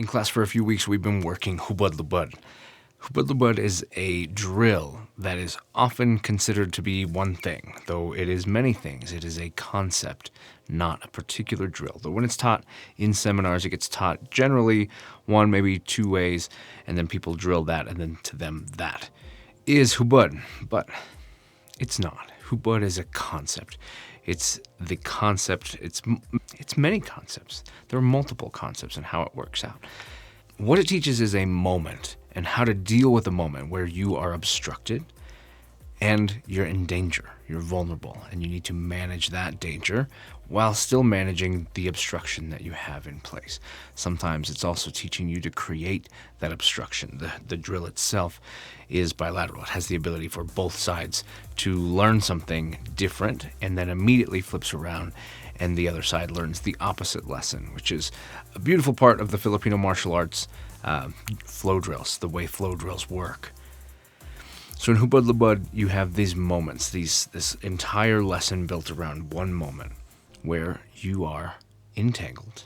In class for a few weeks, we've been working Hubud Lubud. Hubud Lubud is a drill that is often considered to be one thing, though it is many things. It is a concept, not a particular drill. Though when it's taught in seminars, it gets taught generally one, maybe two ways, and then people drill that, and then to them that is Hubud. But it's not. Hubud is a concept. It's the concept, it's many concepts. There are multiple concepts and how it works out. What it teaches is a moment and how to deal with a moment where you are obstructed and you're in danger, you're vulnerable, and you need to manage that danger while still managing the obstruction that you have in place. Sometimes it's also teaching you to create that obstruction. The drill itself is bilateral. It has the ability for both sides to learn something different and then immediately flips around and the other side learns the opposite lesson, which is a beautiful part of the Filipino martial arts flow drills, the way flow drills work. So in Hubud Lubud, you have these moments, this entire lesson built around one moment where you are entangled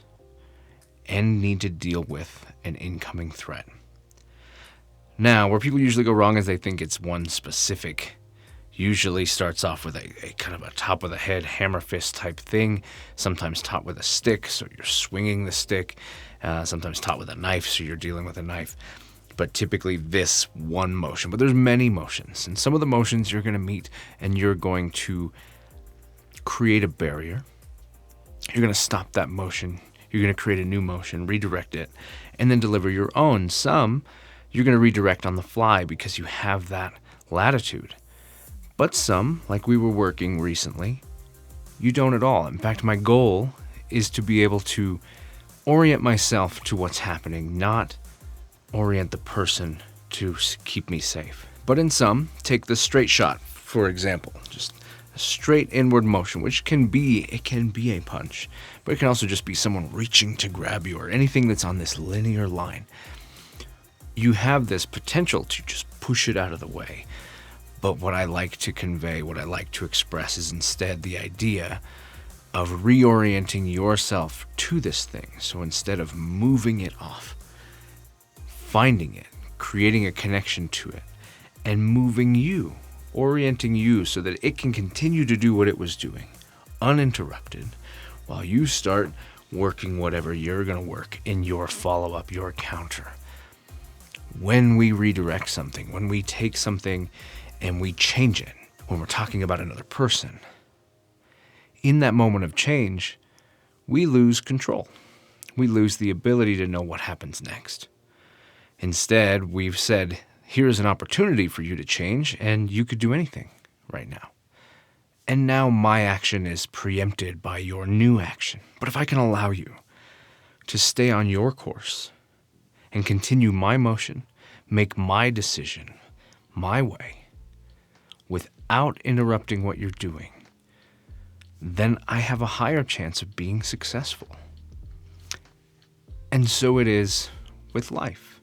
and need to deal with an incoming threat. Now, where people usually go wrong is they think it's one specific, usually starts off with a kind of a top of the head hammer fist type thing, sometimes taught with a stick, so you're swinging the stick, sometimes taught with a knife, so you're dealing with a knife. But typically this one motion. But there's many motions. And some of the motions you're going to meet and you're going to create a barrier. You're going to stop that motion. You're going to create a new motion, redirect it, and then deliver your own. Some you're going to redirect on the fly because you have that latitude. But some, like we were working recently, you don't at all. In fact, my goal is to be able to orient myself to what's happening, not orient the person to keep me safe. But in some, take the straight shot, for example, just a straight inward motion, which can be a punch, but it can also just be someone reaching to grab you or anything that's on this linear line. You have this potential to just push it out of the way. But what I like to convey, what I like to express is instead the idea of reorienting yourself to this thing. So instead of moving it off, finding it, creating a connection to it, and moving you, orienting you so that it can continue to do what it was doing, uninterrupted, while you start working whatever you're going to work in your follow-up, your counter. When we redirect something, when we take something and we change it, when we're talking about another person, in that moment of change, we lose control. We lose the ability to know what happens next. Instead, we've said, here's an opportunity for you to change, and you could do anything right now. And now my action is preempted by your new action. But if I can allow you to stay on your course and continue my motion, make my decision my way, without interrupting what you're doing, then I have a higher chance of being successful. And so it is with life.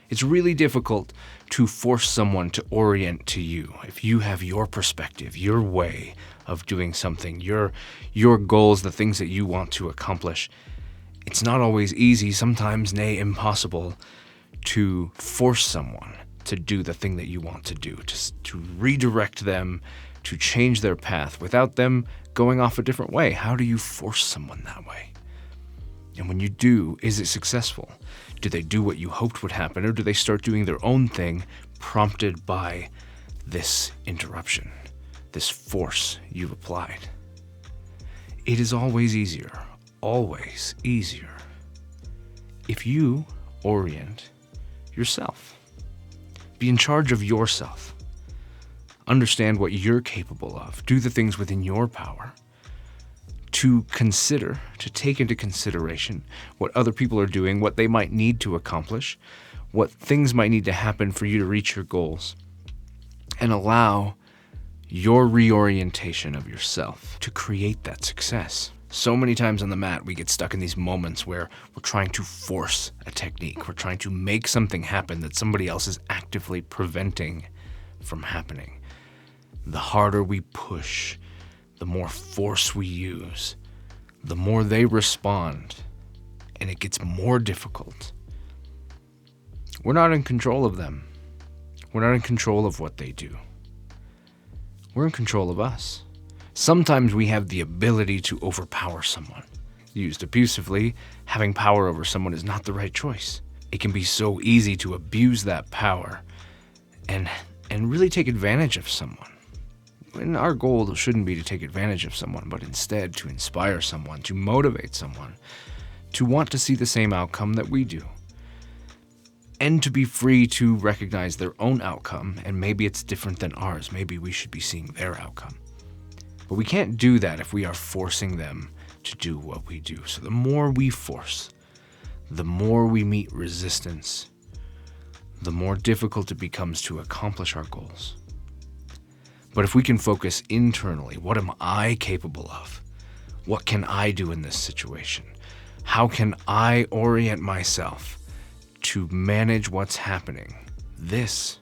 It's really difficult to force someone to orient to you. If you have your perspective, your way of doing something, your goals, the things that you want to accomplish, it's not always easy, sometimes nay impossible, to force someone to do the thing that you want to do, to redirect them, to change their path without them going off a different way. How do you force someone that way? And when you do, is it successful? Do they do what you hoped would happen, or do they start doing their own thing prompted by this interruption, this force you've applied? It is always easier, if you orient yourself. Be in charge of yourself. Understand what you're capable of. Do the things within your power. To consider, to take into consideration what other people are doing, what they might need to accomplish, what things might need to happen for you to reach your goals, and allow your reorientation of yourself to create that success. So many times on the mat, we get stuck in these moments where we're trying to force a technique. We're trying to make something happen that somebody else is actively preventing from happening. The harder we push, the more force we use, the more they respond, and it gets more difficult We're not in control of them. We're not in control of what they do. We're in control of us. Sometimes we have the ability to overpower someone. Used abusively, having power over someone is not the right choice. It can be so easy to abuse that power and really take advantage of someone. And our goal shouldn't be to take advantage of someone, but instead to inspire someone, to motivate someone, to want to see the same outcome that we do. And to be free to recognize their own outcome, and maybe it's different than ours. Maybe we should be seeing their outcome. But we can't do that if we are forcing them to do what we do. So the more we force, the more we meet resistance, the more difficult it becomes to accomplish our goals. But if we can focus internally, what am I capable of? What can I do in this situation? How can I orient myself to manage what's happening? This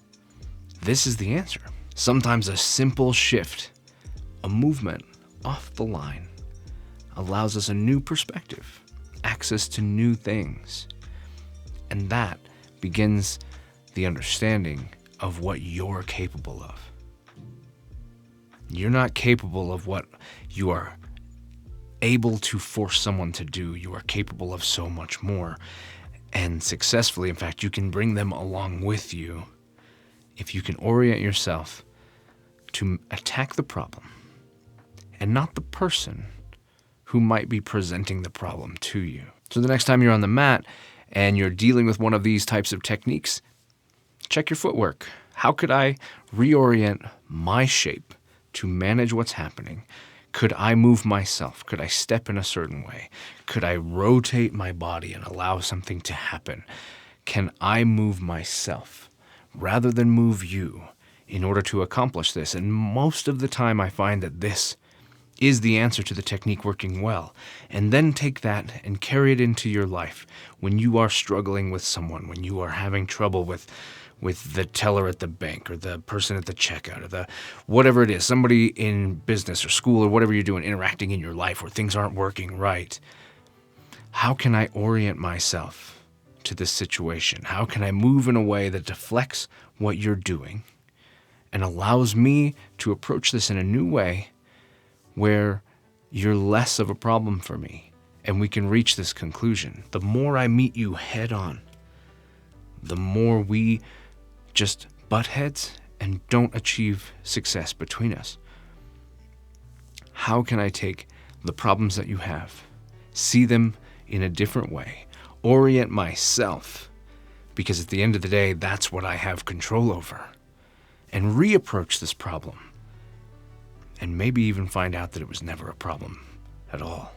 is the answer. Sometimes a simple shift, a movement off the line, allows us a new perspective, access to new things. And that begins the understanding of what you're capable of. You're not capable of what you are able to force someone to do. You are capable of so much more. And successfully, in fact, you can bring them along with you if you can orient yourself to attack the problem and not the person who might be presenting the problem to you. So the next time you're on the mat and you're dealing with one of these types of techniques, check your footwork. How could I reorient my shape to manage what's happening? Could I move myself? Could I step in a certain way? Could I rotate my body and allow something to happen? Can I move myself rather than move you in order to accomplish this? And most of the time I find that this is the answer to the technique working well. And then take that and carry it into your life when you are struggling with someone, when you are having trouble with the teller at the bank or the person at the checkout or the whatever it is, somebody in business or school or whatever you're doing, interacting in your life where things aren't working right. How can I orient myself to this situation? How can I move in a way that deflects what you're doing and allows me to approach this in a new way where you're less of a problem for me and we can reach this conclusion? The more I meet you head on, the more we just butt heads and don't achieve success between us. How can I take the problems that you have, see them in a different way, orient myself, because at the end of the day, that's what I have control over, and reapproach this problem, and maybe even find out that it was never a problem at all.